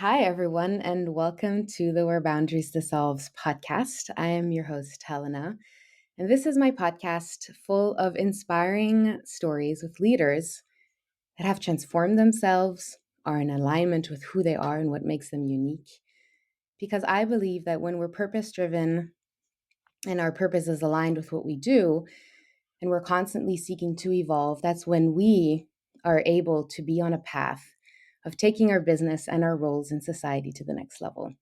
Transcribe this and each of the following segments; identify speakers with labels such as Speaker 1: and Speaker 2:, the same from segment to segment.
Speaker 1: Hi, everyone, and welcome to the Where Boundaries Dissolves podcast. I am your host, Helena, and this is my podcast full of inspiring stories with leaders that have transformed themselves, are in alignment with who they are and what makes them unique. Because I believe that when we're purpose driven and our purpose is aligned with what we do, and we're constantly seeking to evolve, that's when we are able to be on a path of taking our business and our roles in society to the next level.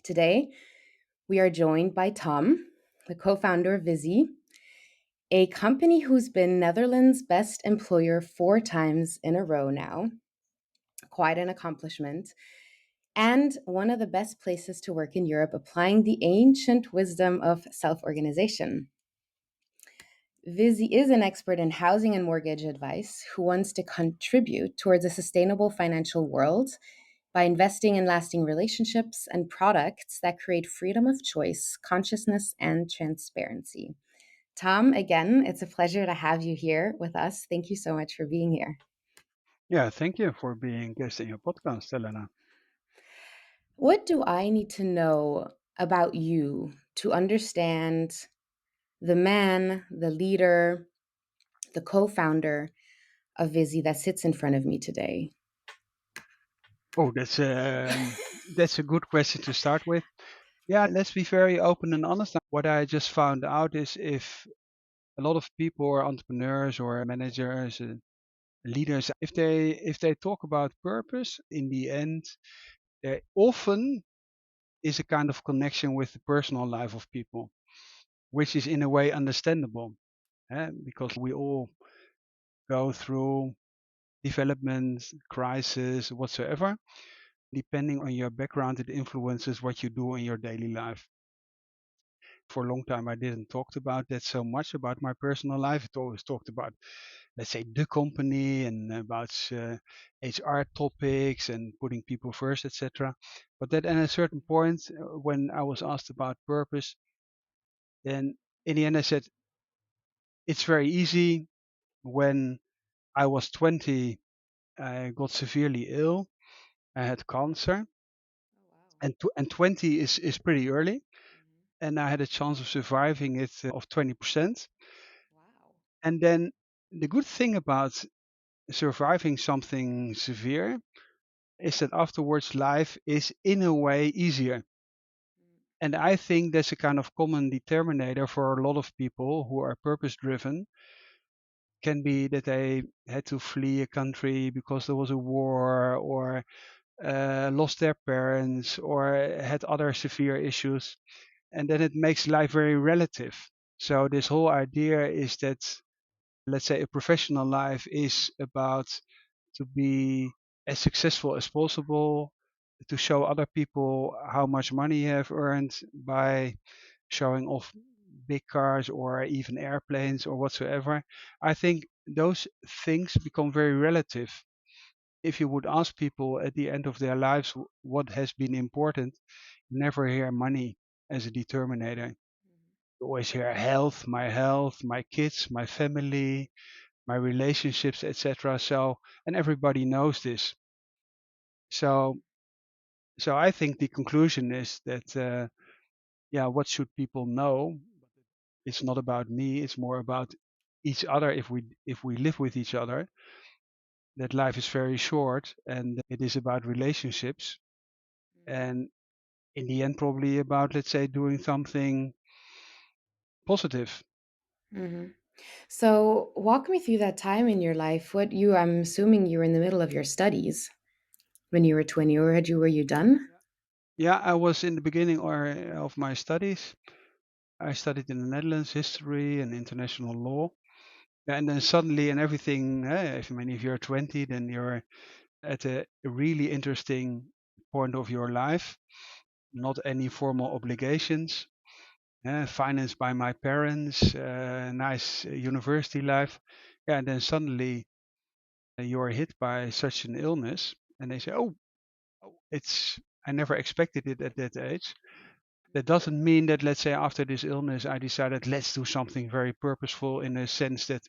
Speaker 1: Today, we are joined by Tom, the co founder of Viisi, a company who's been Netherlands' best employer 4 times in a row now. Quite an accomplishment. And one of the best places to work in Europe, applying the ancient wisdom of self organization. Viisi is an expert in housing and mortgage advice who wants to contribute towards a sustainable financial world by investing in lasting relationships and products that create freedom of choice, consciousness, and transparency. Tom, again, it's a pleasure to have you here with us. Thank you so much for being here.
Speaker 2: Yeah, thank you for being guest in your podcast, Elena.
Speaker 1: What do I need to know about you to understand the man, the leader, the co founder of Viisi that sits in front of me today?
Speaker 2: Oh, that's a good question to start with. Yeah, let's be very open and honest. What I just found out is if a lot of people or entrepreneurs or managers and leaders, if they talk about purpose, in the end, there often is a kind of connection with the personal life of people, which is in a way understandable, because we all go through development, crisis, whatsoever. Depending on your background, it influences what you do in your daily life. For a long time, I didn't talk about that so much about my personal life. It always talked about, let's say, the company and about HR topics and putting people first, etc. But then at a certain point, when I was asked about purpose, then in the end I said, it's very easy. When I was 20, I got severely ill. I had cancer,
Speaker 1: Oh, wow.
Speaker 2: and 20 is pretty early. And I had a chance of surviving it of 20%.
Speaker 1: Wow.
Speaker 2: And then the good thing about surviving something severe is that afterwards life is in a way easier. And I think that's a kind of common determinator for a lot of people who are purpose driven. Can be that they had to flee a country because there was a war, or lost their parents, or had other severe issues. And then it makes life very relative. So this whole idea is that, let's say, a professional life is about to be as successful as possible, to show other people how much money you have earned by showing off big cars or even airplanes or whatsoever. I think those things become very relative. If you would ask people at the end of their lives what has been important, you never hear money as a determinator. You always hear health, my kids, my family, my relationships, etc. So, and everybody knows this. So, so I think the conclusion is that, yeah, what should people know? It's not about me. It's more about each other. If we live with each other, that life is very short, and it is about relationships, and in the end, probably about, let's say, doing something positive.
Speaker 1: Hmm. So, walk me through that time in your life. I'm assuming you were in the middle of your studies when you were 20, or were you done?
Speaker 2: Yeah, I was in the beginning of my studies. I studied in the Netherlands history and international law. Yeah, and then suddenly, and everything, if you're 20, then you're at a really interesting point of your life. Not any formal obligations, financed by my parents, nice university life. Yeah, and then suddenly you're hit by such an illness, and they say, "Oh, it's I never expected it at that age." That doesn't mean that, let's say, after this illness, I decided let's do something very purposeful in a sense that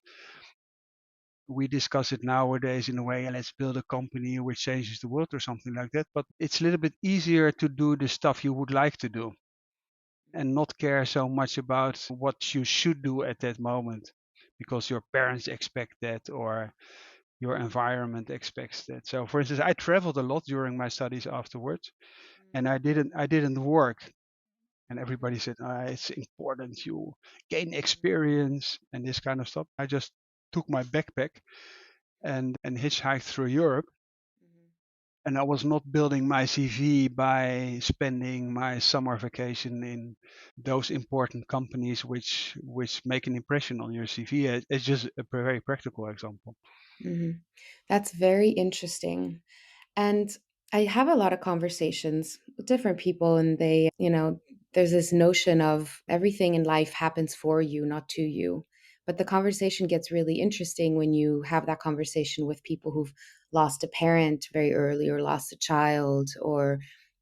Speaker 2: we discuss it nowadays in a way, let's build a company which changes the world or something like that. But it's a little bit easier to do the stuff you would like to do and not care so much about what you should do at that moment because your parents expect that or your environment expects that. So for instance, I traveled a lot during my studies afterwards, and I didn't work. And everybody said, it's important you gain experience and this kind of stuff. I just took my backpack and hitchhiked through Europe. And I was not building my CV by spending my summer vacation in those important companies which make an impression on your CV. It's just a very practical example.
Speaker 1: Hmm. That's very interesting. And I have a lot of conversations with different people, and there's this notion of everything in life happens for you, not to you. But the conversation gets really interesting when you have that conversation with people who've lost a parent very early, or lost a child, or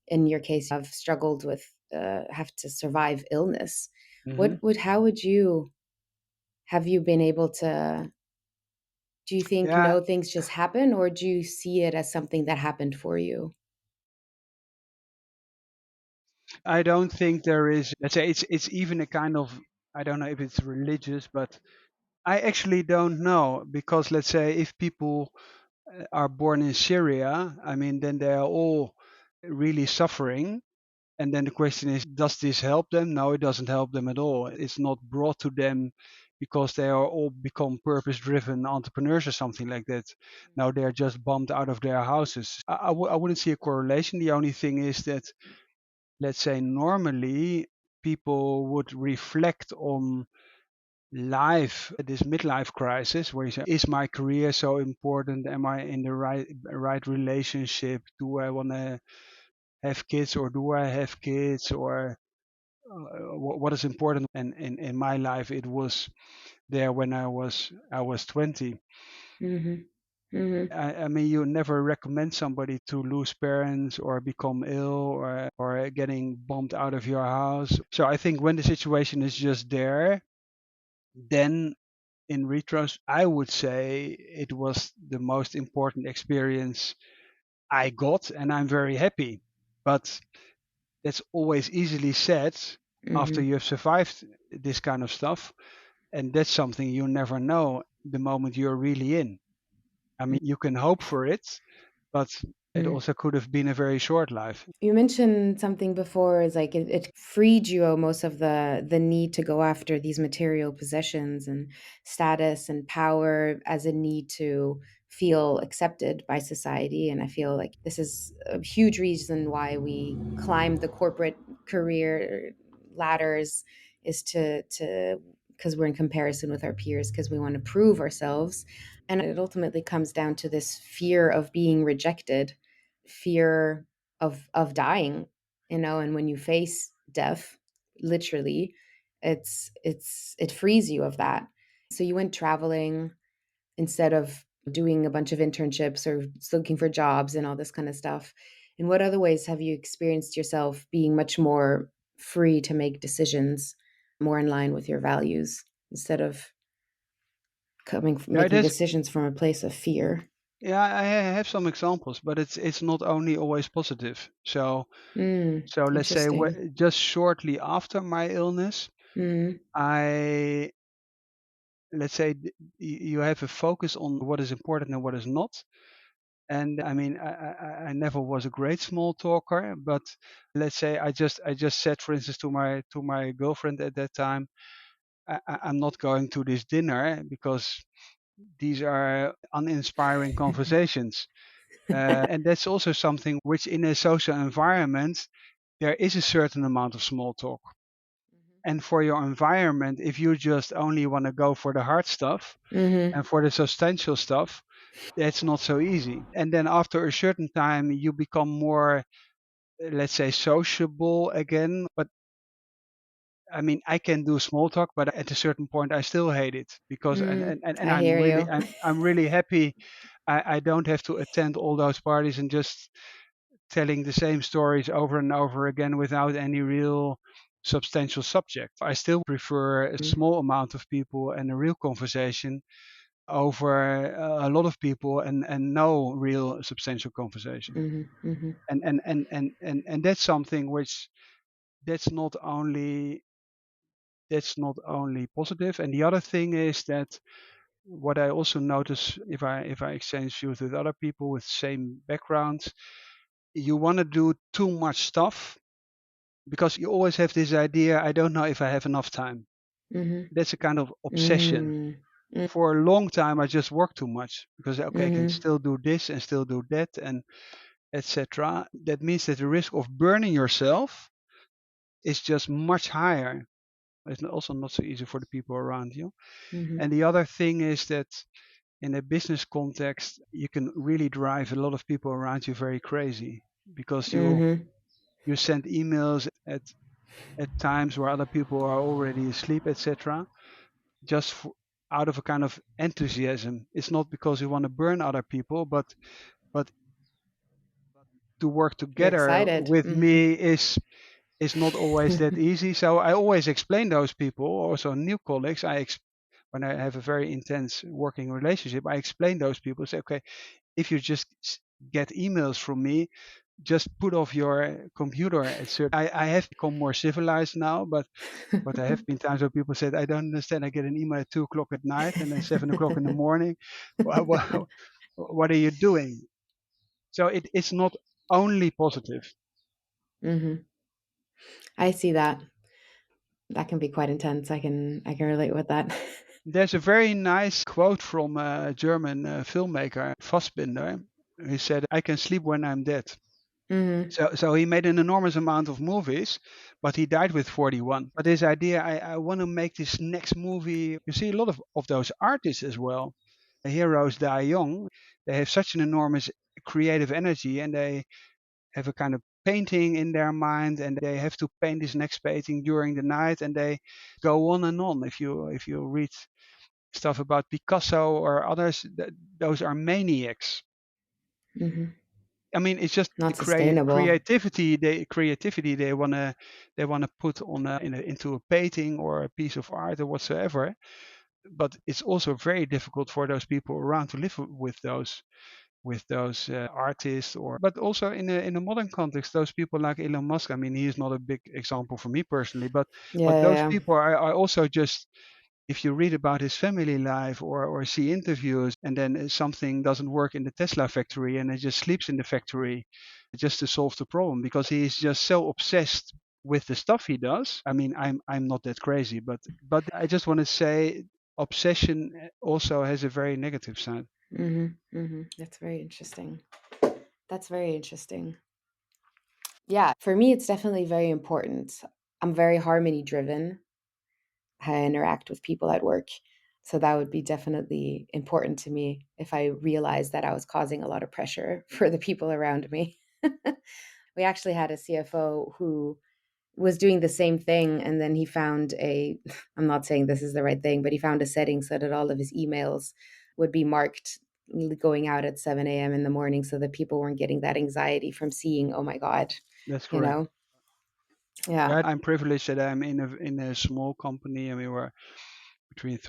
Speaker 1: in your case, have struggled with, have to survive illness.
Speaker 2: Hmm.
Speaker 1: How would you, have you been able to, do you think,
Speaker 2: Yeah,
Speaker 1: no, things just happen, or do you see it as something that happened for you?
Speaker 2: I don't think there is. Let's say it's even a kind of, I don't know if it's religious, but I actually don't know because let's say if people are born in Syria, I mean, then they are all really suffering. And then the question is, does this help them? No, it doesn't help them at all. It's not brought to them because they are all become purpose driven entrepreneurs or something like that. No, they're just bombed out of their houses. I wouldn't see a correlation. The only thing is that, let's say, normally people would reflect on life at this midlife crisis where you say, is my career so important? Am I in the right relationship? Do I want to have kids or do I have kids? Or what is important? And in my life, it was there when I was 20.
Speaker 1: Mhm. Mhm.
Speaker 2: I mean, you never recommend somebody to lose parents or become ill or getting bombed out of your house. So I think when the situation is just there, then in retros, I would say it was the most important experience I got, and I'm very happy. But that's always easily said after
Speaker 1: Mhm.
Speaker 2: you have survived this kind of stuff. And that's something you never know the moment you're really in. I mean, you can hope for it, but it
Speaker 1: Mhm.
Speaker 2: also could have been a very short life.
Speaker 1: You mentioned something before, is like it freed you almost of the need to go after these material possessions and status and power as a need to feel accepted by society. And I feel like this is a huge reason why we climb the corporate career ladders, is to because we're in comparison with our peers, because we want to prove ourselves. And it ultimately comes down to this fear of being rejected, fear of dying, and when you face death, literally, it frees you of that. So you went traveling instead of doing a bunch of internships or looking for jobs and all this kind of stuff. In what other ways have you experienced yourself being much more free to make decisions more in line with your values, instead of
Speaker 2: Yeah, it
Speaker 1: making
Speaker 2: is.
Speaker 1: decisions from a place of fear?
Speaker 2: Yeah, I have some examples, but it's not only always positive. So let's say
Speaker 1: Interesting.
Speaker 2: just shortly after my illness,
Speaker 1: Mm,
Speaker 2: I let's say you have a focus on what is important and what is not. And I mean, I never was a great small talker, but let's say I just said, for instance, to my girlfriend at that time, I'm not going to this dinner because these are uninspiring conversations. And that's also something which, in a social environment, there is a certain amount of small talk. And for your environment, if you just only want to go for the hard stuff
Speaker 1: mhm,
Speaker 2: and for the substantial stuff, that's not so easy. And then after a certain time, you become more, let's say, sociable again. But I mean, I can do small talk, but at a certain point, I still hate it because, and
Speaker 1: I
Speaker 2: I'm
Speaker 1: hear
Speaker 2: really,
Speaker 1: you.
Speaker 2: I'm really happy. I don't have to attend all those parties and just telling the same stories over and over again without any real substantial subject. I still prefer a small amount of people and a real conversation over a lot of people and no real substantial conversation.
Speaker 1: Mhm. Mhm.
Speaker 2: And that's something which that's not only positive. And the other thing is that what I also notice if I exchange views with other people with same backgrounds, you want to do too much stuff because you always have this idea, I don't know if I have enough time.
Speaker 1: Mhm.
Speaker 2: That's a kind of obsession.
Speaker 1: Mm. Mm.
Speaker 2: For a long time, I just worked too much because okay, I can
Speaker 1: Mhm.
Speaker 2: still do this and still do that and etc. That means that the risk of burning yourself is just much higher. It's also not so easy for the people around you.
Speaker 1: Mhm.
Speaker 2: And the other thing is that in a business context, you can really drive a lot of people around you very crazy because
Speaker 1: Mhm.
Speaker 2: you send emails at times where other people are already asleep, etc. Just out of a kind of enthusiasm. It's not because you want to burn other people, but to work
Speaker 1: You're
Speaker 2: together
Speaker 1: excited.
Speaker 2: with
Speaker 1: Mhm.
Speaker 2: me is not always that easy. So I always explain those people, also new colleagues. When I have a very intense working relationship, I explain those people. Say, okay, if you just get emails from me, just put off your computer at certain. I have become more civilized now, but there have been times where people said, I don't understand. I get an email at 2 o'clock at night and then 7 o'clock in the morning. What, what are you doing? So it's not only positive.
Speaker 1: Mhm. I see that. That can be quite intense. I can relate with that.
Speaker 2: There's a very nice quote from a German filmmaker, Fassbinder. He said, I can sleep when I'm dead.
Speaker 1: Mhm.
Speaker 2: So he made an enormous amount of movies, but he died with 41. But this idea, I want to make this next movie. You see a lot of those artists as well. Heroes die young. They have such an enormous creative energy and they have a kind of painting in their mind and they have to paint this next painting during the night and they go on and on. If you read stuff about Picasso or others, those are maniacs.
Speaker 1: Mhm.
Speaker 2: I mean, it's just the
Speaker 1: Not sustainable.
Speaker 2: creativity they wanna put into a painting or a piece of art or whatsoever. But it's also very difficult for those people around to live with those artists or but also in a modern context, those people like Elon Musk. I mean, he is not a big example for me personally, but
Speaker 1: Yeah,
Speaker 2: those
Speaker 1: yeah,
Speaker 2: people are also just if you read about his family life or see interviews and then something doesn't work in the Tesla factory and he just sleeps in the factory just to solve the problem because he is just so obsessed with the stuff he does. I mean, I'm not that crazy, but I just want to say obsession also has a very negative side.
Speaker 1: yeah. Mhm. Mhm. That's very interesting. That's very interesting. Yeah, for me, it's definitely very important. I'm very harmony driven. How I interact with people at work. So that would be definitely important to me if I realized that I was causing a lot of pressure for the people around me. We actually had a CFO who was doing the same thing and then he found a I'm not saying this is the right thing, but he found a setting so that all of his emails would be marked going out at 7 a.m. in the morning so that people weren't getting that anxiety from seeing, oh my God,
Speaker 2: That's
Speaker 1: you
Speaker 2: correct.
Speaker 1: know? Yeah.
Speaker 2: Yeah, I'm privileged that I'm in a small company. I mean, we're between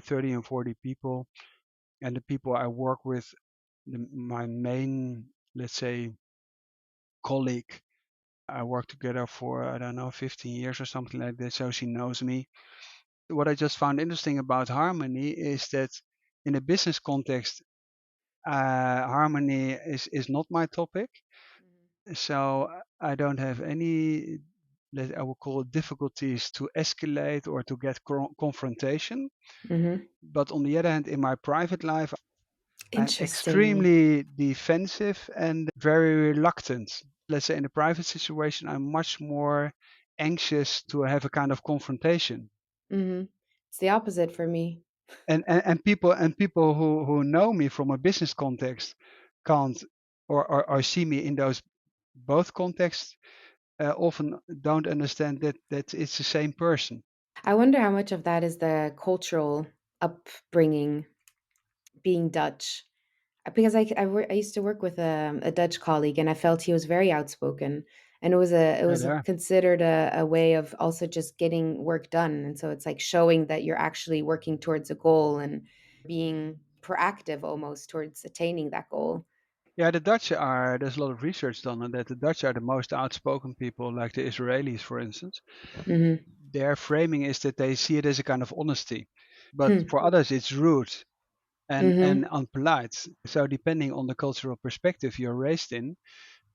Speaker 2: 30 and 40 people, and the people I work with, my main, let's say, colleague. I worked together for, I don't know, 15 years or something like that, so she knows me. What I just found interesting about harmony is that in a business context, harmony is not my topic. So I don't have any, I will call it difficulties to escalate or to get confrontation.
Speaker 1: Hmm.
Speaker 2: But on the other hand, in my private life, I'm
Speaker 1: Interesting.
Speaker 2: extremely defensive and very reluctant. Let's say in a private situation, I'm much more anxious to have a kind of confrontation.
Speaker 1: Hmm. It's the opposite for me.
Speaker 2: And people who know me from a business context can't or see me in those both contexts often don't understand that it's the same person.
Speaker 1: I wonder how much of that is the cultural upbringing, being Dutch. Because I used to work with a Dutch colleague, and I felt he was very outspoken, and it
Speaker 2: Yeah,
Speaker 1: was
Speaker 2: there.
Speaker 1: considered a way of also just getting work done, and so it's like showing that you're actually working towards a goal, and being proactive almost towards attaining that goal.
Speaker 2: Yeah, the Dutch are, there's a lot of research done on that. The Dutch are the most outspoken people, like the Israelis, for instance.
Speaker 1: Hmm.
Speaker 2: Their framing is that they see it as a kind of honesty. But
Speaker 1: Hmm.
Speaker 2: for others, it's rude and
Speaker 1: Hmm.
Speaker 2: unpolite. So depending on the cultural perspective you're raised in,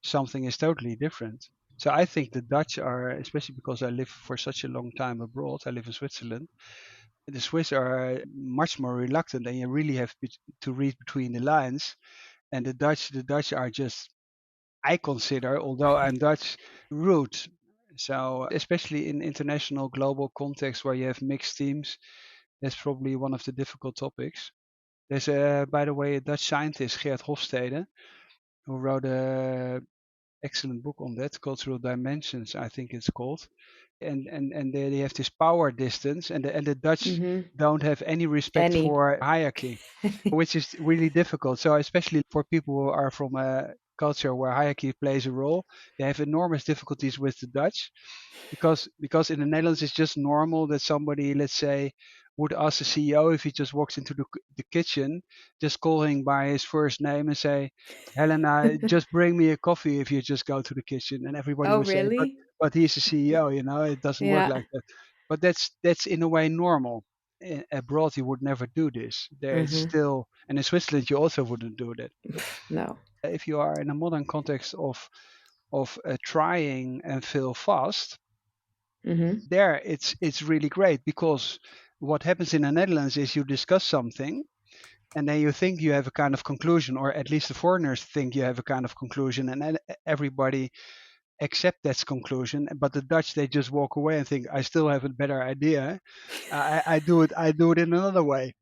Speaker 2: something is totally different. So I think the Dutch are, especially because I live for such a long time abroad, I live in Switzerland, the Swiss are much more reluctant and you really have to read between the lines. And the Dutch are just, I consider, although I'm Dutch, rude. So especially in international global context where you have mixed teams, that's probably one of the difficult topics. There's by the way, a Dutch scientist, Geert Hofstede, who wrote a excellent book on that, Cultural Dimensions, I think it's called. And they have this power distance, and the Dutch
Speaker 1: Hmm.
Speaker 2: don't have any respect
Speaker 1: Any.
Speaker 2: for hierarchy, which is really difficult. So especially for people who are from a culture where hierarchy plays a role, they have enormous difficulties with the Dutch because in the Netherlands it's just normal that somebody, let's say, would ask the CEO if he just walks into the kitchen, just call him by his first name and say, Helena, just bring me a coffee if you just go to the kitchen. And everybody
Speaker 1: Oh,
Speaker 2: would say,
Speaker 1: really?
Speaker 2: but he's the CEO, it doesn't work
Speaker 1: Yeah.
Speaker 2: like that. But that's in a way normal. Abroad, you would never do this. There is
Speaker 1: Hmm.
Speaker 2: still, and in Switzerland, you also wouldn't do that.
Speaker 1: No.
Speaker 2: If you are in a modern context of trying and fail fast,
Speaker 1: Hmm.
Speaker 2: there it's really great because what happens in the Netherlands is you discuss something and then you think you have a kind of conclusion, or at least the foreigners think you have a kind of conclusion, and then everybody accept that conclusion. But the Dutch, they just walk away and think, I still have a better idea. I do it in another way.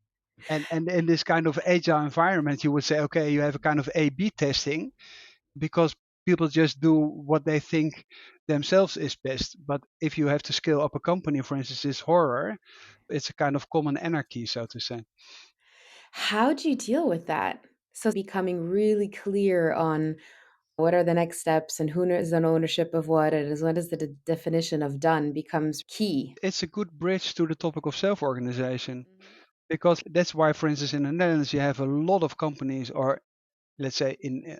Speaker 2: And in this kind of agile environment, you would say, okay, you have a kind of A/B testing because people just do what they think themselves is best. But if you have to scale up a company, for instance, is horror, it's a kind of common anarchy, so to say.
Speaker 1: How do you deal with that? So becoming really clear on what are the next steps and who is an ownership of what is the definition of done becomes key.
Speaker 2: It's a good bridge to the topic of self-organization
Speaker 1: Mhm.
Speaker 2: because that's why, for instance, in the Netherlands, you have a lot of companies, or let's say in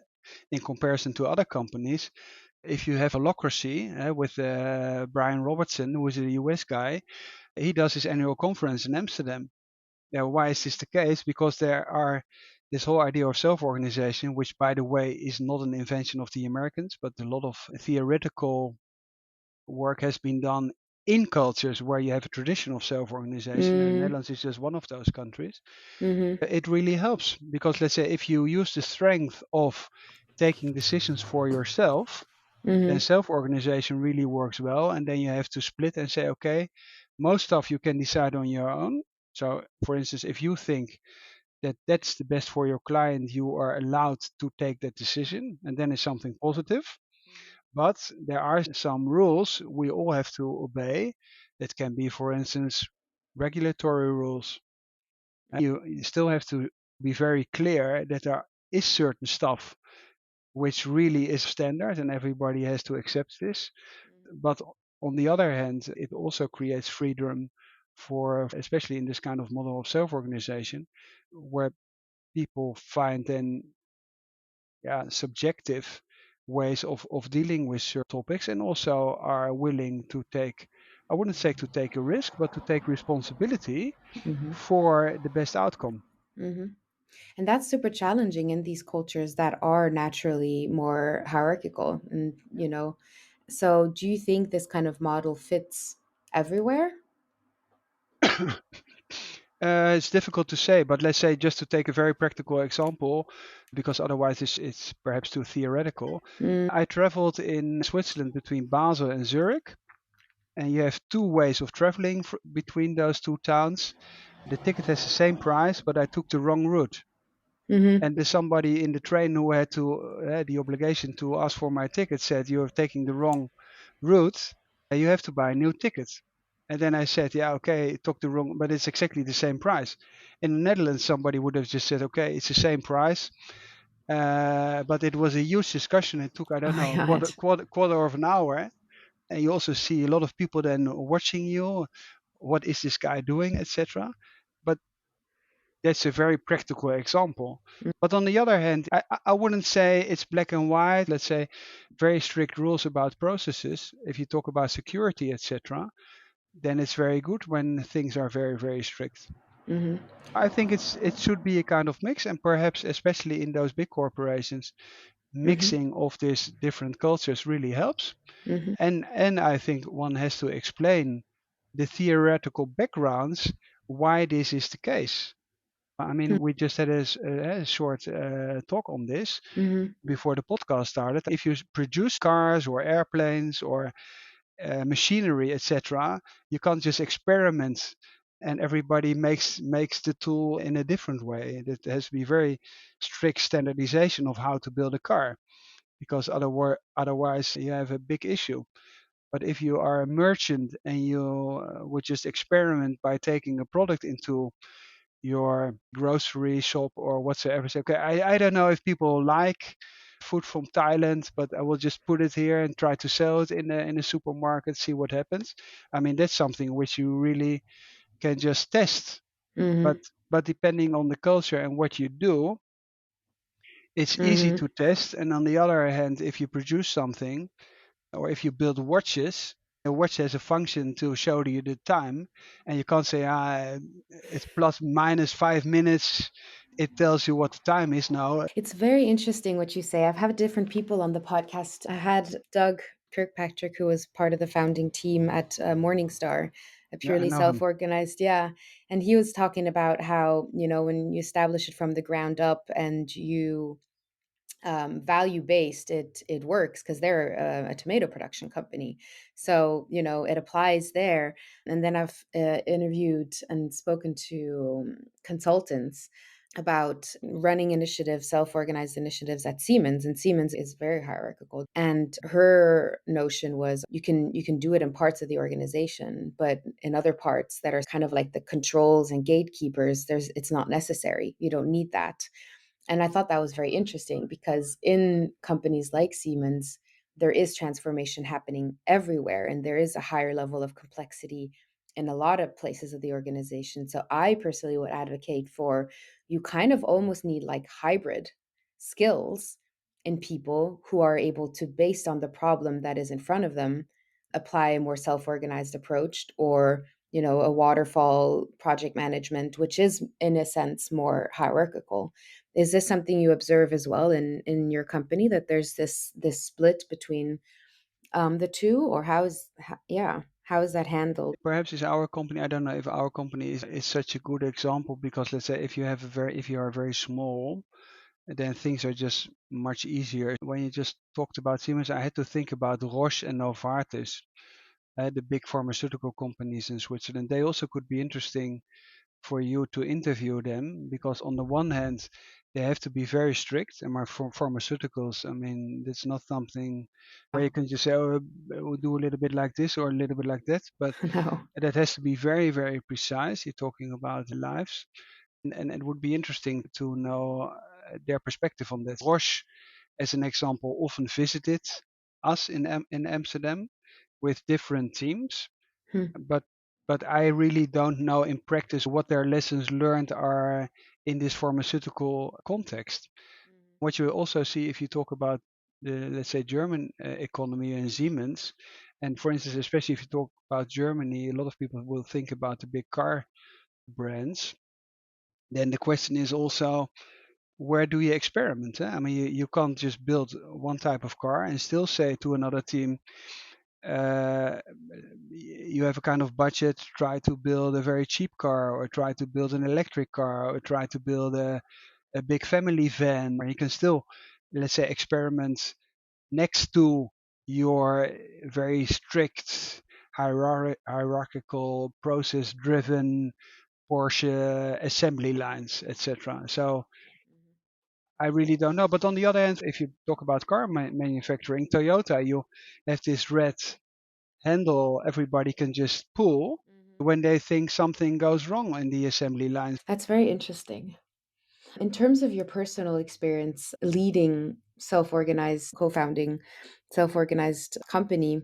Speaker 2: comparison to other companies, if you have a holacracy with Brian Robertson, who is a US guy, he does his annual conference in Amsterdam. Now, why is this the case? Because there are this whole idea of self-organization, which, by the way, is not an invention of the Americans, but a lot of theoretical work has been done in cultures where you have a tradition of self-organization, and the
Speaker 1: Mm,
Speaker 2: Netherlands is just one of those countries.
Speaker 1: mhm,
Speaker 2: It really helps because, let's say, if you use the strength of taking decisions for yourself, then
Speaker 1: mhm,
Speaker 2: self-organization really works well. And then you have to split and say, okay, most stuff you can decide on your own. So, for instance, if you think that that's the best for your client, you are allowed to take that decision, and then it's something positive. But there are some rules we all have to obey. That can be, for instance, regulatory rules. You still have to be very clear that there is certain stuff which really is standard and everybody has to accept this. But on the other hand, it also creates freedom for, especially in this kind of model of self-organization, where people find then, yeah, subjective ways of dealing with certain topics and also are willing to take, I wouldn't say to take a risk, but to take responsibility
Speaker 1: mhm,
Speaker 2: for the best outcome.
Speaker 1: mhm. And that's super challenging in these cultures that are naturally more hierarchical. And, so do you think this kind of model fits everywhere?
Speaker 2: It's difficult to say, but let's say, just to take a very practical example, because otherwise it's perhaps too theoretical.
Speaker 1: Mm,
Speaker 2: I traveled in Switzerland between Basel and Zurich, and you have two ways of traveling between those two towns. The ticket has the same price, but I took the wrong route.
Speaker 1: mhm,
Speaker 2: And there's somebody in the train who had the obligation to ask for my ticket said, "You're taking the wrong route. You have to buy a new ticket." And then I said, "Yeah, okay, it took the wrong, but it's exactly the same price." In the Netherlands, somebody would have just said, "Okay, it's the same price." But it was a huge discussion. It took, I
Speaker 1: oh
Speaker 2: don't
Speaker 1: my
Speaker 2: know,
Speaker 1: God.
Speaker 2: quarter of an hour. And you also see a lot of people then watching you. What is this guy doing, etc. But That's a very practical example. But on the other hand, I wouldn't say it's black and white. Let's say very strict rules about processes. If you talk about security, etc., then it's very good when things are very, very strict.
Speaker 1: Mm-hmm.
Speaker 2: I think it should be a kind of mix, and perhaps especially in those big corporations,
Speaker 1: Mm-hmm.
Speaker 2: mixing of these different cultures really helps.
Speaker 1: Mm-hmm.
Speaker 2: And I think one has to explain the theoretical backgrounds why this is the case. I mean, we just had a short talk on this
Speaker 1: Mm-hmm.
Speaker 2: before the podcast started. If you produce cars or airplanes or machinery, etc., you can't just experiment and everybody makes the tool in a different way. There has to be very strict standardization of how to build a car because otherwise you have a big issue. But if you are a merchant and you would just experiment by taking a product into your grocery shop or whatsoever. Say, okay, I don't know if people like food from Thailand, but I will just put it here and try to sell it in a supermarket, see what happens. I mean, that's something which you really can just test. But
Speaker 1: Mm-hmm.
Speaker 2: but depending on the culture and what you do, it's easy
Speaker 1: Mm-hmm.
Speaker 2: to test. And on the other hand, if you produce something or if you build watches, a watch has a function to show you the time, and you can't say it's plus minus 5 minutes. It tells you what the time is now.
Speaker 1: It's very interesting what you say. I've had different people on the podcast. I had Doug Kirkpatrick, who was part of the founding team at Morningstar, a
Speaker 2: Yeah, I
Speaker 1: purely
Speaker 2: know him.
Speaker 1: self-organized, yeah. And he was talking about how, when you establish it from the ground up and you value based, it works because they're a tomato production company, so it applies there. And then I've interviewed and spoken to consultants about running initiatives, self-organized initiatives at Siemens, and Siemens is very hierarchical. And her notion was you can do it in parts of the organization, but in other parts that are kind of like the controls and gatekeepers, it's not necessary. You don't need that. And I thought that was very interesting because in companies like Siemens, there is transformation happening everywhere, and there is a higher level of complexity in a lot of places of the organization. So I personally would advocate for, you kind of almost need like hybrid skills in people who are able to, based on the problem that is in front of them, apply a more self-organized approach, or a waterfall project management, which is in a sense more hierarchical. Is this something you observe as well in your company, that there's this split between the two, or how is that handled?
Speaker 2: Perhaps it's our company. I don't know if our company is such a good example because let's say if you are very small, then things are just much easier. When you just talked about Siemens, I had to think about Roche and Novartis, the big pharmaceutical companies in Switzerland. They also could be interesting for you to interview them because on the one hand they have to be very strict, and for pharmaceuticals, I mean, it's not something where you can just say, oh, we'll do a little bit like this or a little bit like that, but
Speaker 1: No.
Speaker 2: that has to be very, very precise. You're talking about lives, and it would be interesting to know their perspective on that. Roche, as an example, often visited us in Amsterdam with different teams,
Speaker 1: Hmm.
Speaker 2: but I really don't know in practice what their lessons learned are in this pharmaceutical context. What you also see if you talk about the, let's say, German economy and Siemens, and for instance, especially if you talk about Germany, a lot of people will think about the big car brands. Then the question is also, where do you experiment? I mean, you can't just build one type of car and still say to another team, uh, you have a kind of budget, try to build a very cheap car, or try to build an electric car, or try to build a big family van. Or you can still, let's say, experiment next to your very strict hierarchical process driven Porsche assembly lines, etc. So I really don't know. But on the other hand, if you talk about car manufacturing, Toyota, you have this red handle everybody can just pull when they think something goes wrong in the assembly lines.
Speaker 1: That's very interesting. In terms of your personal experience leading self-organized, co-founding self-organized company,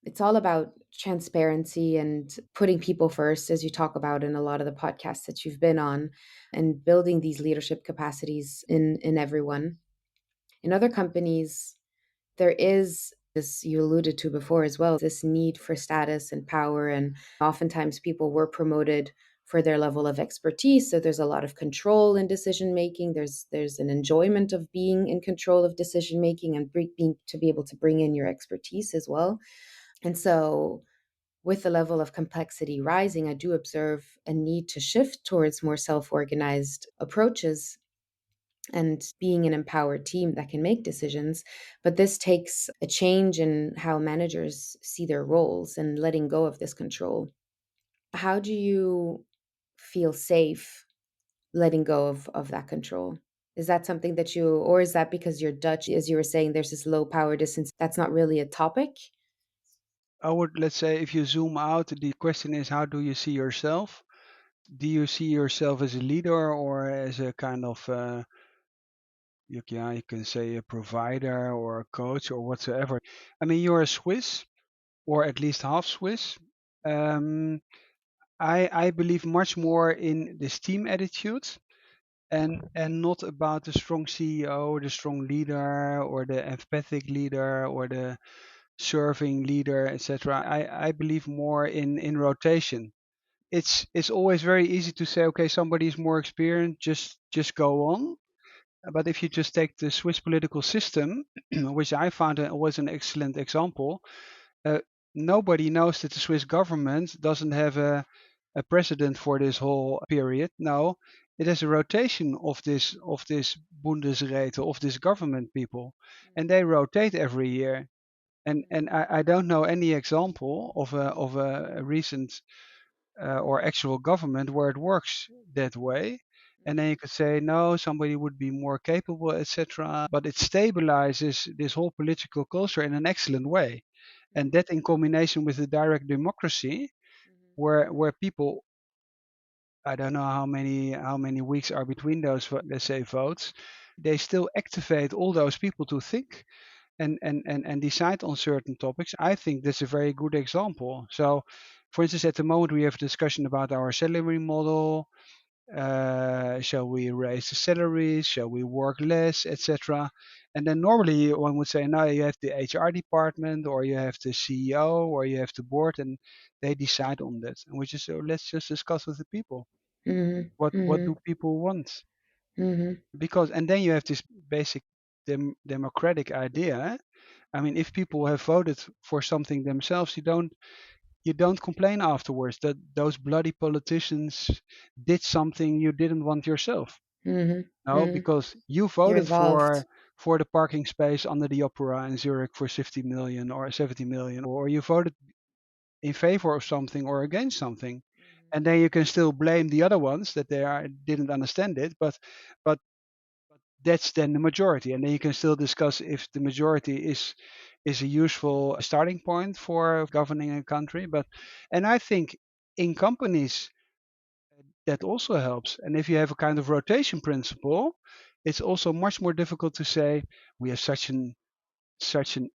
Speaker 1: It's all about transparency and putting people first, as you talk about in a lot of the podcasts that you've been on, and building these leadership capacities in everyone. In other companies, there is this, you alluded to before as well, this need for status and power. And oftentimes people were promoted for their level of expertise. So there's a lot of control in decision making. There's an enjoyment of being in control of decision making and being to be able to bring in your expertise as well. And so with the level of complexity rising, I do observe a need to shift towards more self organized approaches and being an empowered team that can make decisions. But this takes a change in how managers see their roles and letting go of this control. How do you feel safe letting go of that control? Is that something that you, or is that because you're Dutch, as you were saying, there's this low power distance? That's not really a topic.
Speaker 2: I would, let's say, if you zoom out, the question is, how do you see yourself? Do you see yourself as a leader or as a kind of, yeah, you can say a provider or a coach or whatsoever? I mean, you're a Swiss, or at least half Swiss. Um, I believe much more in this team attitude, and not about the strong CEO, the strong leader, or the empathic leader, or the serving leader, etc. I believe more in rotation. It's always very easy to say, okay, somebody is more experienced, just go on. But if you just take the Swiss political system, which I found was an excellent example, uh, nobody knows that the Swiss government doesn't have a president for this whole period. No, it has a rotation of this Bundesräte, of this government people, and they rotate every year. And I don't know any example of a recent or actual government where it works that way. And then you could say, no, somebody would be more capable, etc. But it stabilizes this whole political culture in an excellent way. And that in combination with the direct democracy, where people, I don't know how many weeks are between those, let's say, votes, they still activate all those people to think and decide on certain topics. I think that's a very good example. So, for instance, at the moment we have a discussion about our salary model. Shall we raise the salaries? Shall we work less, etc.? And then normally one would say, no, you have the HR department, or you have the CEO, or you have the board, and they decide on that. And we just, so let's just discuss with the people.
Speaker 1: Mhm,
Speaker 2: What do
Speaker 1: mhm,
Speaker 2: people want?
Speaker 1: mhm,
Speaker 2: Because and then you have this basic democratic idea. I mean, if people have voted for something themselves, you don't complain afterwards that those bloody politicians did something you didn't want yourself.
Speaker 1: mhm,
Speaker 2: No,
Speaker 1: mhm.
Speaker 2: because you
Speaker 1: You're
Speaker 2: voted
Speaker 1: involved.
Speaker 2: for the parking space under the opera in Zurich for 50 million or 70 million, or you voted in favor of something or against something. And then you can still blame the other ones that didn't understand it, but that's then the majority, and then you can still discuss if the majority is a useful starting point for governing a country. But and I think in companies that also helps. And if you have a kind of rotation principle, it's also much more difficult to say we have such an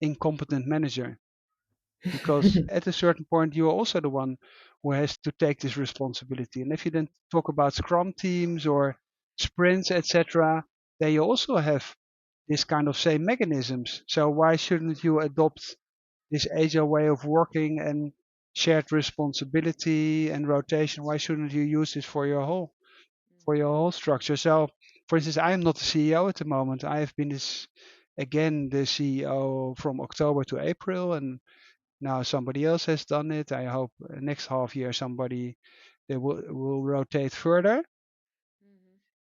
Speaker 2: incompetent manager, because at a certain point you are also the one who has to take this responsibility. And if you then talk about scrum teams or sprints, etc., then you also have this kind of same mechanisms. So why shouldn't you adopt this agile way of working and shared responsibility and rotation? Why shouldn't you use this for your whole structure? So, for instance, I am not the CEO at the moment. I have been again the CEO from October to April, and now somebody else has done it. I hope next half year somebody they will rotate further.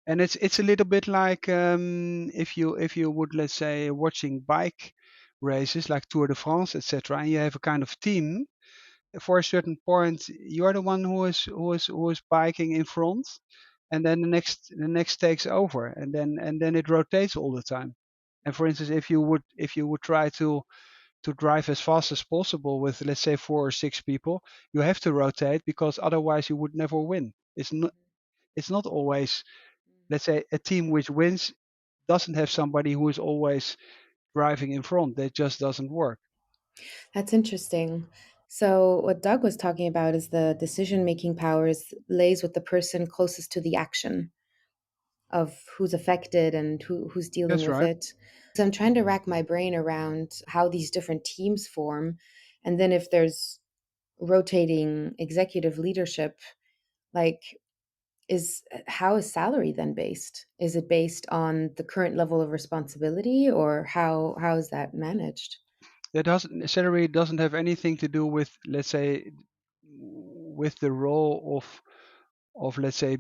Speaker 2: And it's a little bit like, if you would, let's say, watching bike races like Tour de France, etc., and you have a kind of team. For a certain point, you're the one who is biking in front, and then the next takes over, and then it rotates all the time. And for instance, if you would try to drive as fast as possible with, let's say, 4 or 6 people, you have to rotate, because otherwise you would never win. It's not always, let's say, a team which wins doesn't have somebody who is always driving in front. That just doesn't work.
Speaker 1: That's interesting. So, what Doug was talking about is the decision making powers lays with the person closest to the action of who's affected and who's dealing
Speaker 2: That's
Speaker 1: with
Speaker 2: right.
Speaker 1: it. So, I'm trying to rack my brain around how these different teams form. And then, if there's rotating executive leadership, like, is how is salary then based? Is it based on the current level of responsibility, or how is that managed?
Speaker 2: That doesn't salary doesn't have anything to do with, let's say, with the role of let's say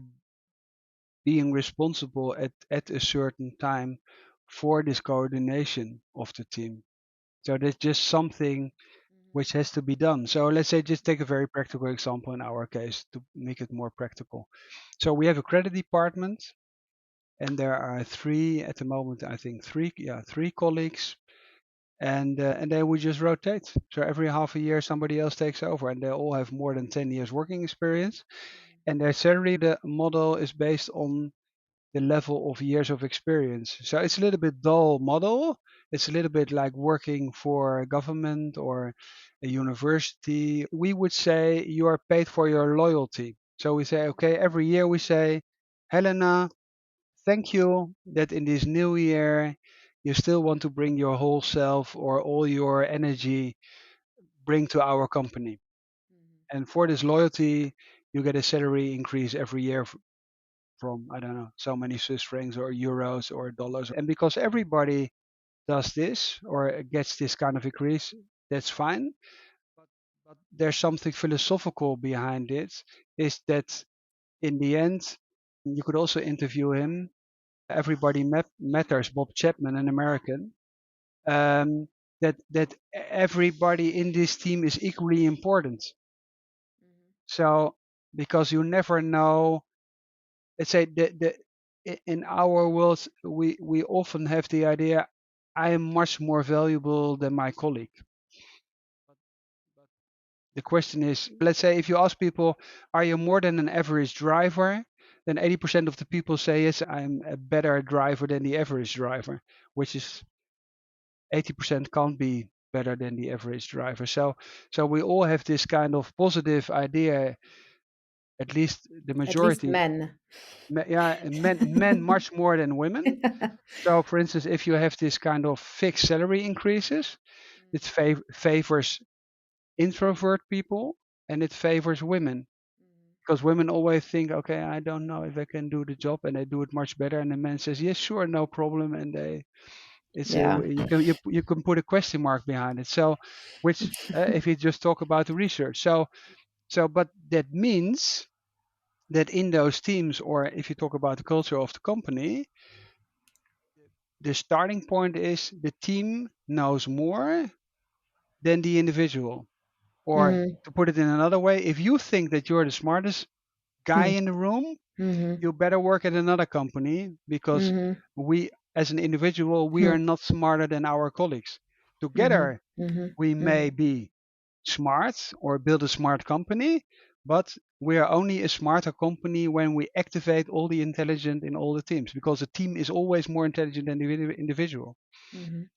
Speaker 2: being responsible at a certain time for this coordination of the team. So that's just something which has to be done. So let's say just take a very practical example in our case to make it more practical. So we have a credit department, and there are three at the moment. I think three colleagues, and then we just rotate. So every half a year somebody else takes over, and they all have more than 10 years working experience. And their salary model is based on the level of years of experience. So it's a little bit dull model. It's a little bit like working for a government or a university. We would say you are paid for your loyalty. So we say, okay, every year we say, Helena, thank you that in this new year you still want to bring your whole self or all your energy bring to our company. And for this loyalty, you get a salary increase every year from, I don't know, so many Swiss francs or euros or dollars. And because everybody does this or gets this kind of increase, that's fine. But, but there's something philosophical behind it, is that in the end, you could also interview him. Everybody matters, Bob Chapman, an American. Um, that everybody in this team is equally important. So because you never know, let's say in our world we often have the idea I am much more valuable than my colleague. But the question is, let's say if you ask people, are you more than an average driver? Then 80% of the people say yes, I'm a better driver than the average driver, which is 80% can't be better than the average driver. So we all have this kind of positive idea, at least the
Speaker 1: At least
Speaker 2: majority.
Speaker 1: men.
Speaker 2: Yeah, men much more than women. So, for instance, if you have this kind of fixed salary increases, it favors introvert people and it favors women, because women always think, okay, I don't know if I can do the job, and they do it much better. And the man says, yes, sure, no problem, and they it's a
Speaker 1: Yeah.
Speaker 2: you can put a question mark behind it. So, which if you just talk about the research, but that means that in those teams, or if you talk about the culture of the company, the starting point is the team knows more than the individual. Or
Speaker 1: Mhm.
Speaker 2: to put it in another way, if you think that you're the smartest guy in the room,
Speaker 1: Mhm.
Speaker 2: you better work at another company, because
Speaker 1: Mhm.
Speaker 2: we, as an individual, we are
Speaker 1: Mhm.
Speaker 2: not smarter than our colleagues.
Speaker 1: Mhm.
Speaker 2: Together,
Speaker 1: Mhm.
Speaker 2: we may
Speaker 1: Mhm.
Speaker 2: be smart or build a smart company, but we are only a smarter company when we activate all the intelligent in all the teams, because a team is always more intelligent than the individual.
Speaker 1: Mhm.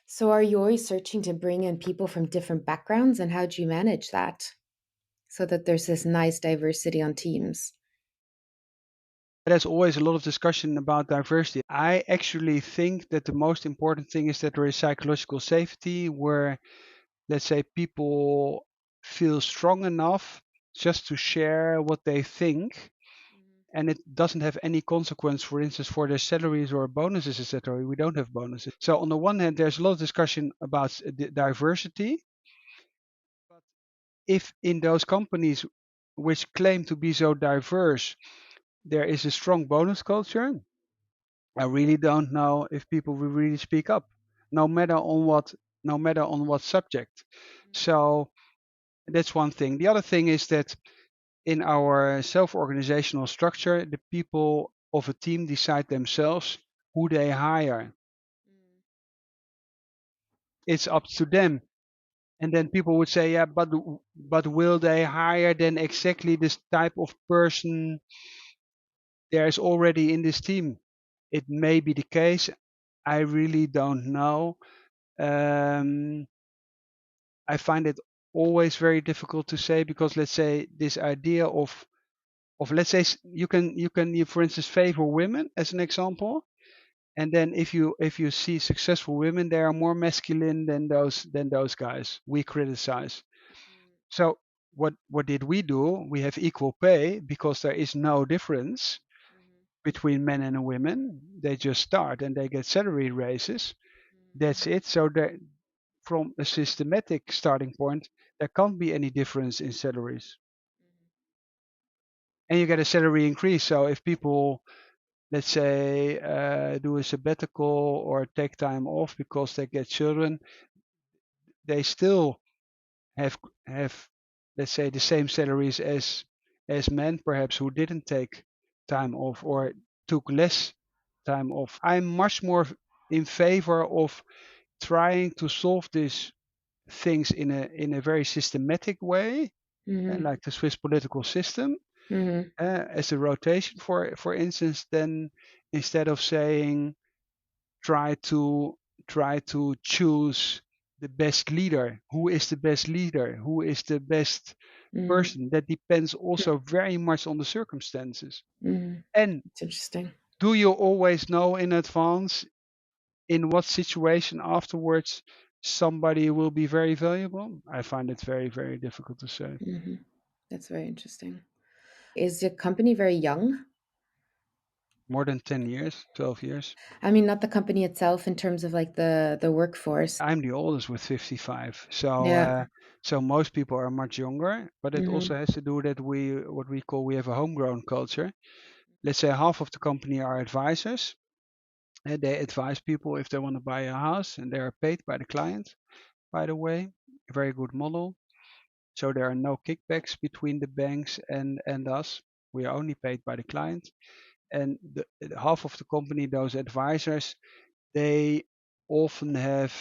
Speaker 1: So are you always searching to bring in people from different backgrounds, and how do you manage that so that there's this nice diversity on teams?
Speaker 2: There's always a lot of discussion about diversity. I actually think that the most important thing is that there is psychological safety, where, let's say, people feel strong enough just to share what they think, and it doesn't have any consequence, for instance, for their salaries or bonuses, etc. We don't have bonuses. So on the one hand, there's a lot of discussion about diversity, but if in those companies which claim to be so diverse, there is a strong bonus culture, I really don't know if people will really speak up, no matter on what, no matter on what subject. So that's one thing. The other thing is that in our self-organizational structure, the people of a team decide themselves who they hire. It's up to them. And then people would say, yeah, but will they hire then exactly this type of person there is already in this team? It may be the case. I really don't know. Um, I find it always very difficult to say, because let's say this idea of let's say you for instance favor women as an example, and then if you see successful women, they are more masculine than those guys we criticize. So what did we do? We have equal pay because there is no difference between men and women. They just start and they get salary raises. That's it. So there, from a systematic starting point, there can't be any difference in salaries, and you get a salary increase. So if people, let's say, do a sabbatical or take time off because they get children, they still have have let's say the same salaries as men, perhaps, who didn't take time off or took less time off. I'm much more in favor of trying to solve these things in a very systematic way,
Speaker 1: Mm-hmm.
Speaker 2: like the Swiss political system,
Speaker 1: Mm-hmm.
Speaker 2: as a rotation, for instance, then instead of saying try to try to choose the best leader. Who is the best leader? Who is the best
Speaker 1: Mm-hmm.
Speaker 2: person? That depends also very much on the circumstances.
Speaker 1: Mm-hmm.
Speaker 2: And
Speaker 1: It's interesting.
Speaker 2: do you always know in advance in what situation afterwards somebody will be very valuable? I find it very, very difficult to say.
Speaker 1: Mm-hmm. That's very interesting. Is the company very young?
Speaker 2: More than 10 years, 12 years.
Speaker 1: I mean, not the company itself in terms of like the workforce.
Speaker 2: I'm the oldest with 55.
Speaker 1: Yeah.
Speaker 2: So most people are much younger, but it also
Speaker 1: Mm-hmm.
Speaker 2: has to do that we have a homegrown culture. Let's say half of the company are advisors, and they advise people if they want to buy a house, and they are paid by the client, by the way. A very good model. So there are no kickbacks between the banks and us. We are only paid by the client. And the half of the company, those advisors, they often have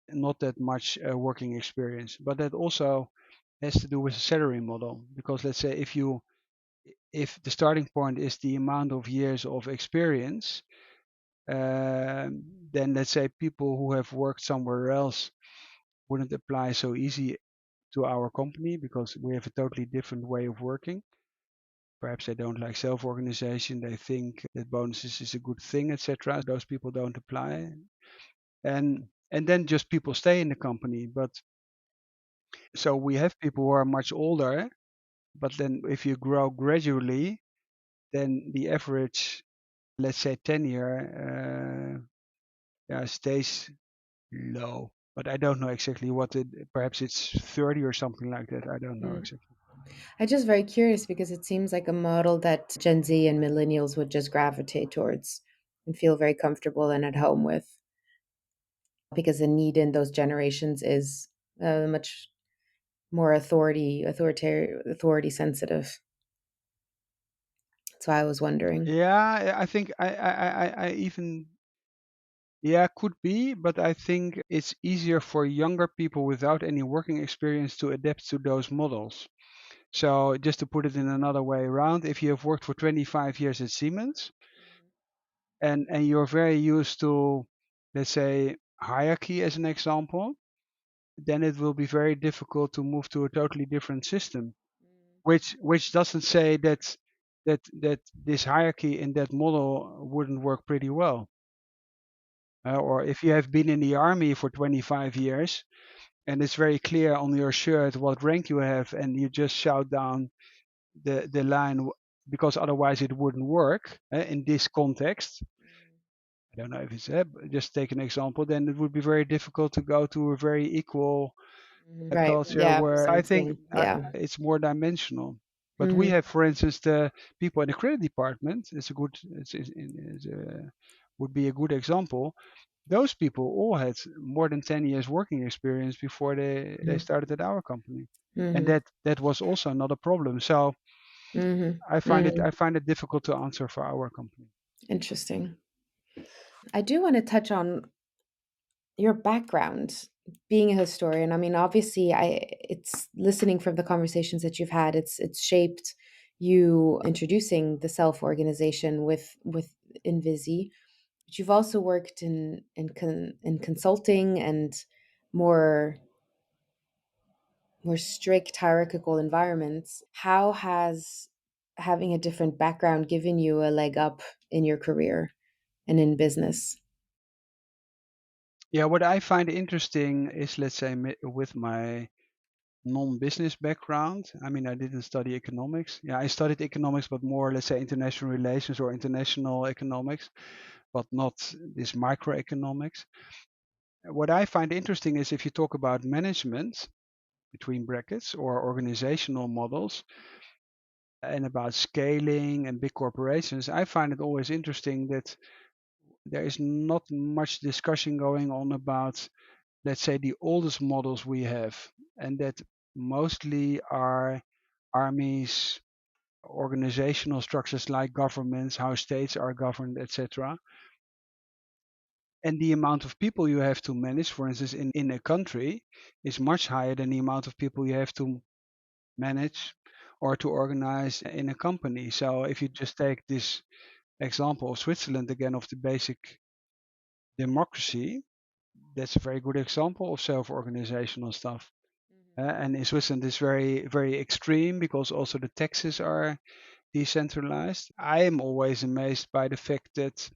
Speaker 2: not that much working experience. But that also has to do with the salary model, because let's say if the starting point is the amount of years of experience, then let's say people who have worked somewhere else wouldn't apply so easy to our company, because we have a totally different way of working. Perhaps they don't like self-organization. They think that bonuses is a good thing, etc. Those people don't apply, and then just people stay in the company. But so we have people who are much older, but then if you grow gradually, then the average, let's say, tenure, yeah, stays low. But I don't know exactly what it. Perhaps it's 30 or something like that. I don't know
Speaker 1: Mm.
Speaker 2: exactly.
Speaker 1: I'm just very curious because it seems like a model that Gen Z and millennials would just gravitate towards and feel very comfortable and at home with because the need in those generations is much more authority sensitive. That's why I was wondering.
Speaker 2: Yeah, I think I even, yeah, could be, but I think it's easier for younger people without any working experience to adapt to those models. So just to put it in another way around, if you have worked for 25 years at Siemens, and you're very used to, let's say, hierarchy as an example, then it will be very difficult to move to a totally different system. Which doesn't say that this hierarchy in that model wouldn't work pretty well. Or if you have been in the army for 25 years and it's very clear on your shirt what rank you have, and you just shout down the line because otherwise it wouldn't work in this context. I don't know if it's just take an example. Then it would be very difficult to go to a very equal
Speaker 1: Right.
Speaker 2: culture
Speaker 1: Yeah.
Speaker 2: where I
Speaker 1: Same
Speaker 2: think
Speaker 1: thing. Yeah.
Speaker 2: it's more dimensional. But we
Speaker 1: Hmm.
Speaker 2: have, for instance, the people in the credit department. Would be a good example. Those people all had more than 10 years working experience before they started at our company, and
Speaker 1: Hmm.
Speaker 2: that was also not a problem. So
Speaker 1: Hmm.
Speaker 2: I
Speaker 1: Hmm.
Speaker 2: find it difficult to answer for our company.
Speaker 1: Interesting. I do want to touch on your background being a historian. I mean, obviously, I it's listening from the conversations that you've had, it's shaped you introducing the self-organization with Invisi. But you've also worked in consulting and more. more strict hierarchical environments. How has having a different background given you a leg up in your career and in business?
Speaker 2: Yeah, what I find interesting is, let's say, with my non-business background. I mean, I didn't study economics. Yeah, I studied economics, but more, let's say, international relations or international economics, but not this microeconomics. What I find interesting is if you talk about management, between brackets, or organizational models, and about scaling and big corporations, I find it always interesting that there is not much discussion going on about, let's say, the oldest models we have, and that mostly are armies, organizational structures like governments, how states are governed, etc. And the amount of people you have to manage, for instance, in a country, is much higher than the amount of people you have to manage or to organize in a company. So if you just take this example of Switzerland again, of the basic democracy, that's a very good example of self-organizational stuff. And in Switzerland, it's very, very extreme because also the taxes are decentralized. I am always amazed by the fact that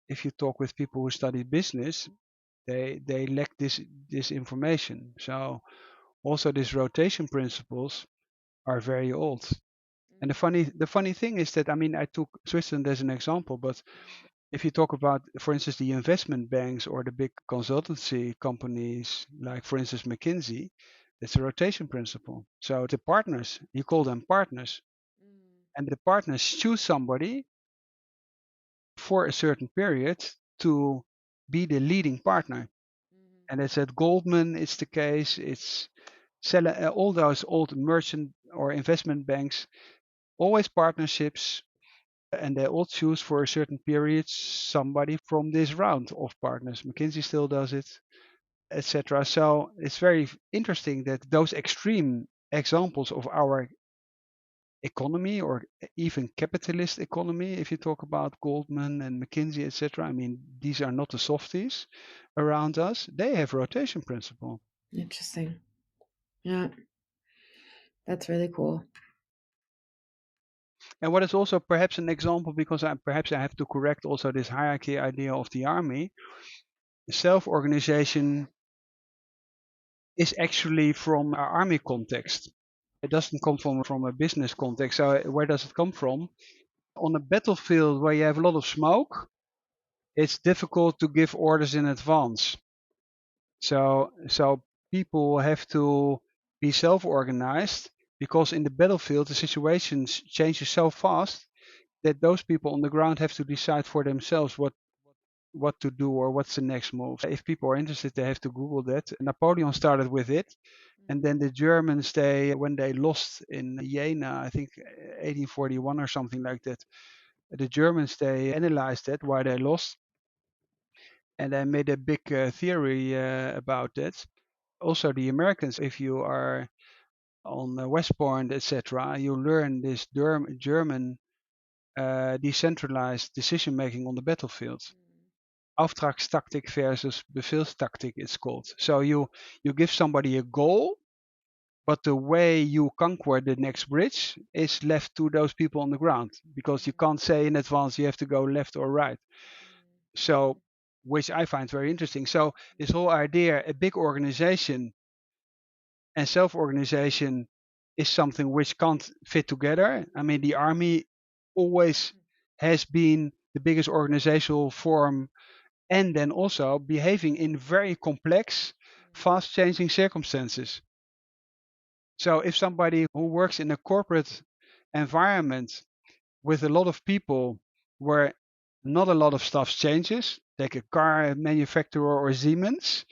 Speaker 2: if you talk with people who study business, they lack this information. So also these rotation principles are very old. And the funny thing is that, I mean, I took Switzerland as an example, but if you talk about, for instance, the investment banks or the big consultancy companies, like for instance McKinsey, it's a rotation principle. So the partners, you call them partners, and the partners choose somebody for a certain period to be the leading partner. And it's at Goldman, it's the case. It's all those old merchant or investment banks, always partnerships, and they all choose for a certain period somebody from this round of partners. McKinsey still does it, etc. So it's very interesting that those extreme examples of our economy, or even capitalist economy, if you talk about Goldman and McKinsey, etc. I mean, these are not the softies around us. They have rotation principle.
Speaker 1: Interesting. Yeah, that's really cool.
Speaker 2: And what is also perhaps an example, because perhaps I have to correct also this hierarchy idea of the army. Self-organization is actually from our army context. It doesn't come from a business context. So where does it come from? On a battlefield where you have a lot of smoke, it's difficult to give orders in advance. So people have to be self-organized, because in the battlefield the situation changes so fast that those people on the ground have to decide for themselves what to do or what's the next move. If people are interested, they have to Google that. Napoleon started with it, and then the Germans, when they lost in Jena, I think 1841 or something like that, the Germans, they analyzed that why they lost, and they made a big theory about that. Also, the Americans, if you are on West Point, etc., you learn this German decentralized decision making on the battlefield. Auftragstaktik versus befehlstaktik, it's called. So you give somebody a goal, but the way you conquer the next bridge is left to those people on the ground, because you can't say in advance you have to go left or right. So, which I find very interesting. So this whole idea, a big organization and self-organization, is something which can't fit together. I mean, the army always has been the biggest organizational form, and then also behaving in very complex, fast changing circumstances. So if somebody who works in a corporate environment with a lot of people where not a lot of stuff changes, like a car manufacturer or Siemens,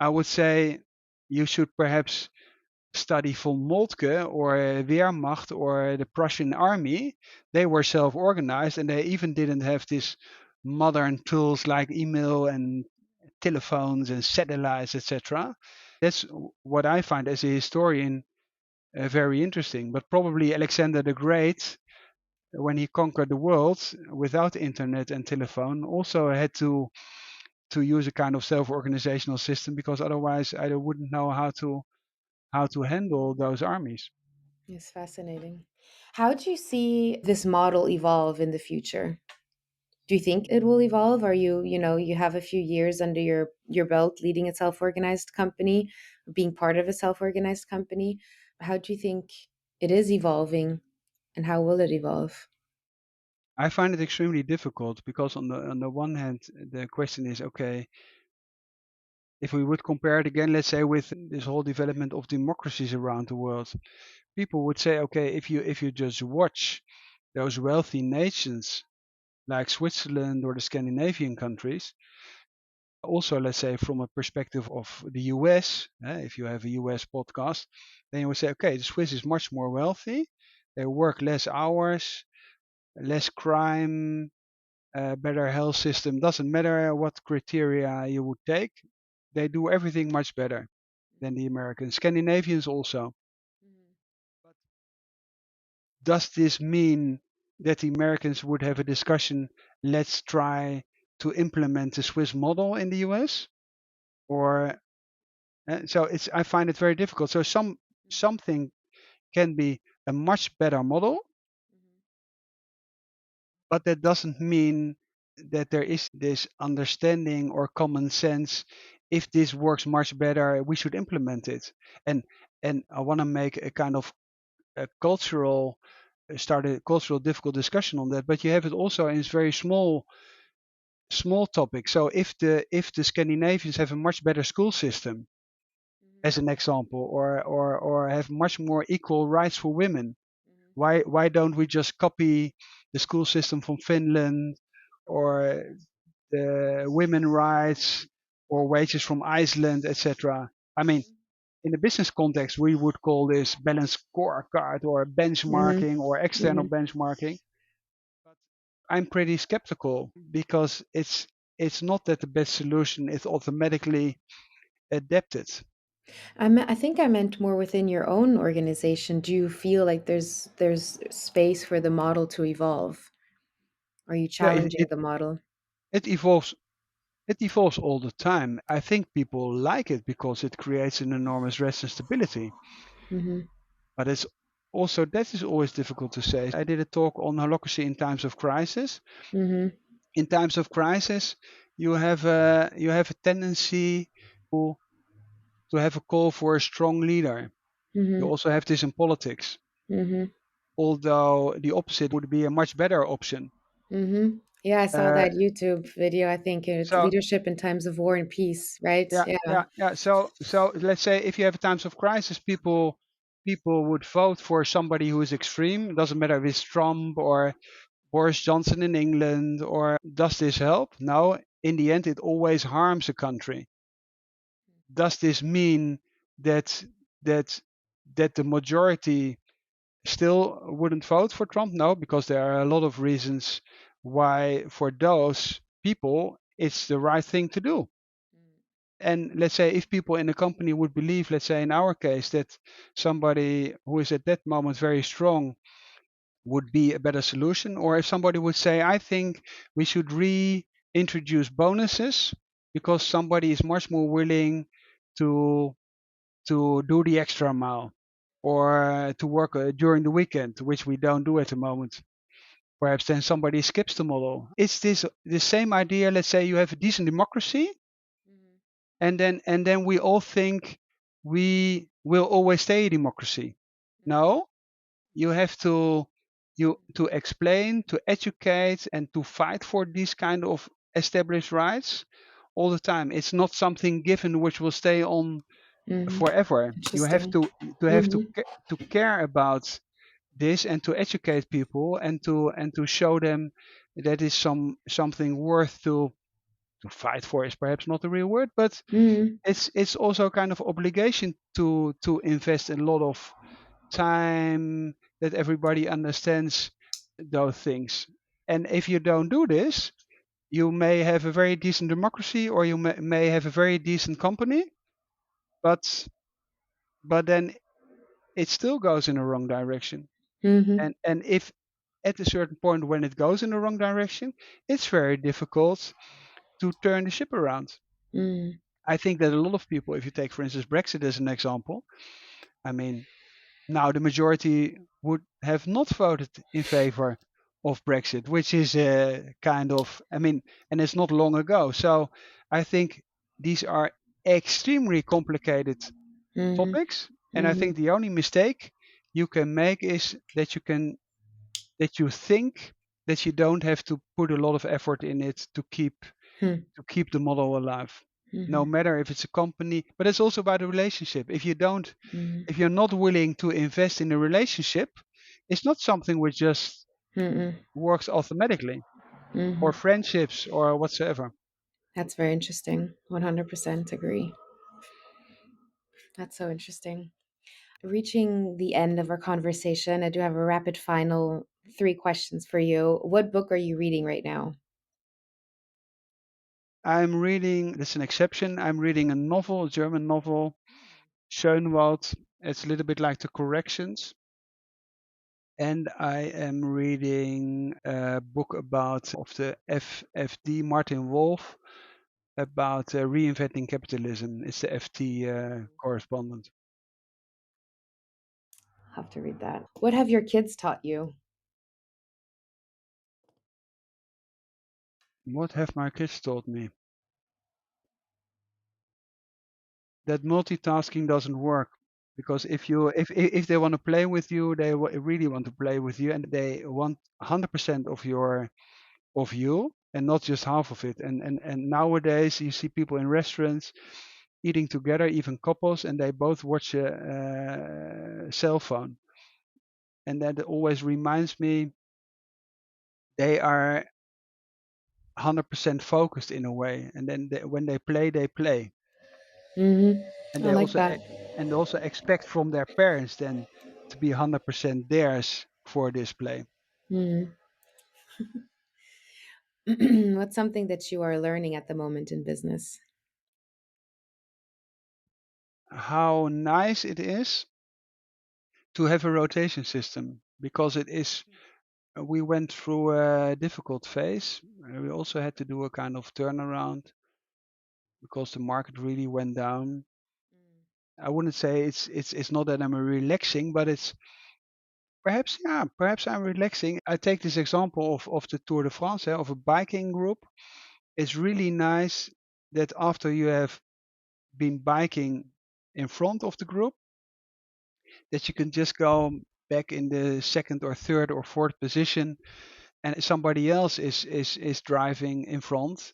Speaker 2: I would say you should perhaps study von Moltke or Wehrmacht or the Prussian army. They were self-organized, and they even didn't have this modern tools like email and telephones and satellites, etc. That's what I find as a historian very interesting. But probably Alexander the Great, when he conquered the world without internet and telephone, also had to use a kind of self-organizational system, because otherwise I wouldn't know how to how to handle those armies.
Speaker 1: It's fascinating. How do you see this model evolve in the future? Do you think it will evolve? Are you have a few years under your belt leading a self-organized company, being part of a self-organized company. How do you think it is evolving and how will it evolve?
Speaker 2: I find it extremely difficult because on the one hand, the question is, okay, if we would compare it again, let's say with this whole development of democracies around the world, people would say, okay, if you just watch those wealthy nations like Switzerland or the Scandinavian countries, also let's say from a perspective of the US, if you have a US podcast, then you would say, okay, the Swiss is much more wealthy, they work less hours, less crime, better health system. Doesn't matter what criteria you would take, they do everything much better than the Americans. Scandinavians also.
Speaker 1: Mhm,
Speaker 2: But does this mean that the Americans would have a discussion? Let's try to implement the Swiss model in the US, or so it's. I find it very difficult. So something can be a much better model,
Speaker 1: mhm,
Speaker 2: but that doesn't mean that there is this understanding or common sense. If this works much better, we should implement it. And and I want to make a kind of a cultural start a cultural difficult discussion on that. But you have it also in very small topics. So if the Scandinavians have a much better school system,
Speaker 1: mhm,
Speaker 2: as an example, or have much more equal rights for women,
Speaker 1: mhm,
Speaker 2: why don't we just copy the school system from Finland, or the women rights or wages from Iceland, etc. I mean, in the business context, we would call this balanced scorecard or
Speaker 1: mhm,
Speaker 2: benchmarking or external
Speaker 1: mhm.
Speaker 2: benchmarking. But I'm pretty skeptical because it's not that the best solution is automatically adapted.
Speaker 1: I think I meant more within your own organization. Do you feel like there's space for the model to evolve? Are you
Speaker 2: Yeah,
Speaker 1: challenging the model?
Speaker 2: it evolves. It evolves all the time. I think people like it because it creates an enormous rest and stability.
Speaker 1: Mhm,
Speaker 2: But it's also that is always difficult to say. I did a talk on holacracy in times of crisis.
Speaker 1: mhm,
Speaker 2: In times of crisis, you have a tendency to to have a call for a strong leader. You
Speaker 1: mhm,
Speaker 2: also have this in politics,
Speaker 1: mhm.
Speaker 2: although the opposite would be a much better option.
Speaker 1: Yeah, I saw
Speaker 2: Uh,
Speaker 1: that YouTube video. I think it's
Speaker 2: so
Speaker 1: leadership in times of war and peace, right?
Speaker 2: yeah,
Speaker 1: Yeah.
Speaker 2: yeah, yeah. So let's say if you have times of crisis, people would vote for somebody who is extreme. It doesn't matter if it's Trump or Boris Johnson in England. Or does this help? No. In the end, it always harms a country. Does this mean that that that the majority still wouldn't vote for Trump? No, because there are a lot of reasons why for those people it's the right thing to do. And let's say if people in a company would believe, let's say in our case, that somebody who is at that moment very strong would be a better solution, or if somebody would say, I think we should reintroduce bonuses because somebody is much more willing to to do the extra mile or to work during the weekend, which we don't do at the moment. Perhaps then somebody skips the model. It's this the same idea. Let's say you have a decent democracy,
Speaker 1: Mhm,
Speaker 2: and then we all think we will always stay a democracy.
Speaker 1: mhm,
Speaker 2: No, you have to explain, to educate, and to fight for these kind of established rights all the time. It's not something given which will stay on
Speaker 1: mhm.
Speaker 2: forever. You have
Speaker 1: Interesting.
Speaker 2: to
Speaker 1: Mhm,
Speaker 2: to care about this and to educate people and to show them that is something worth to fight for is perhaps not the real word, but
Speaker 1: mhm,
Speaker 2: it's also a kind of obligation to invest a lot of time that everybody understands those things. And if you don't do this, you may have a very decent democracy or you may have a very decent company, but then it still goes in the wrong direction.
Speaker 1: mhm,
Speaker 2: And if at a certain point when it goes in the wrong direction, it's very difficult to turn the ship around.
Speaker 1: mhm.
Speaker 2: I think that a lot of people, if you take, for instance, Brexit as an example, I mean, now the majority would have not voted in favor of Brexit, which is a kind of, I mean, and it's not long ago. So I think these are extremely complicated
Speaker 1: Mhm.
Speaker 2: topics. And I think
Speaker 1: Mhm.
Speaker 2: the only mistake you can make is that you think that you don't have to put a lot of effort in it
Speaker 1: Hmm.
Speaker 2: to keep the model alive. No
Speaker 1: Mhm.
Speaker 2: matter if it's a company, but it's also about the relationship.
Speaker 1: Mhm.
Speaker 2: If you're not willing to invest in a relationship, it's not something which just
Speaker 1: Mhm.
Speaker 2: works automatically, or
Speaker 1: Mhm.
Speaker 2: friendships or whatsoever.
Speaker 1: That's very interesting. 100% agree. That's so interesting. Reaching the end of our conversation, I do have a rapid final three questions for you. What book are you reading right now?
Speaker 2: I'm reading, that's an exception, I'm reading a novel, a German novel, Schönwald. It's a little bit like the corrections. And I am reading a book about of the FFD, Martin Wolf, about reinventing capitalism. It's the FT correspondent.
Speaker 1: I'll have to read that. What have your kids taught you?
Speaker 2: What have my kids taught me? That multitasking doesn't work, because if they want to play with you, they really want to play with you, and they want 100% of you and not just half of it. And nowadays you see people in restaurants eating together, even couples, and they both watch a cell phone, and that always reminds me they are 100% focused in a way, and then when they play, and
Speaker 1: I
Speaker 2: they
Speaker 1: like
Speaker 2: also
Speaker 1: that.
Speaker 2: and also expect from their parents then to be 100% theirs for display.
Speaker 1: Mhm. What's something that you are learning at the moment in business?
Speaker 2: How nice it is to have a rotation system, because it is we went through a difficult phase. We also had to do a kind of turnaround because the market really went down. I wouldn't say it's not that I'm relaxing, but it's perhaps, yeah, perhaps I'm relaxing. I take this example of the Tour de France, of a biking group. It's really nice that after you have been biking in front of the group, that you can just go back in the second or third or fourth position, and somebody else is driving in front,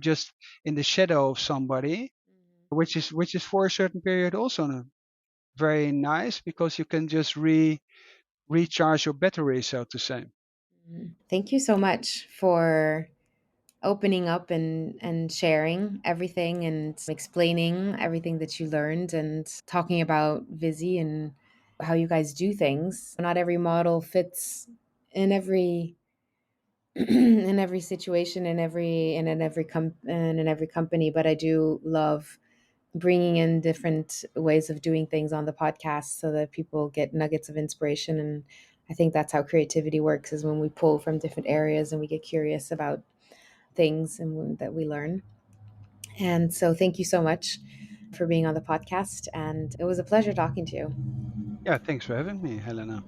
Speaker 2: just in the shadow of somebody, which is for a certain period also very nice, because you can just recharge your battery, so to say.
Speaker 1: Thank you so much for opening up and sharing everything and explaining everything that you learned and talking about Visi and how you guys do things. Not every model fits in every in every situation, in every company, but I do love bringing in different ways of doing things on the podcast so that people get nuggets of inspiration. And I think that's how creativity works, is when we pull from different areas and we get curious about things and that we learn. And so thank you so much for being on the podcast, and it was a pleasure talking to you.
Speaker 2: Yeah, thanks for having me, Helena.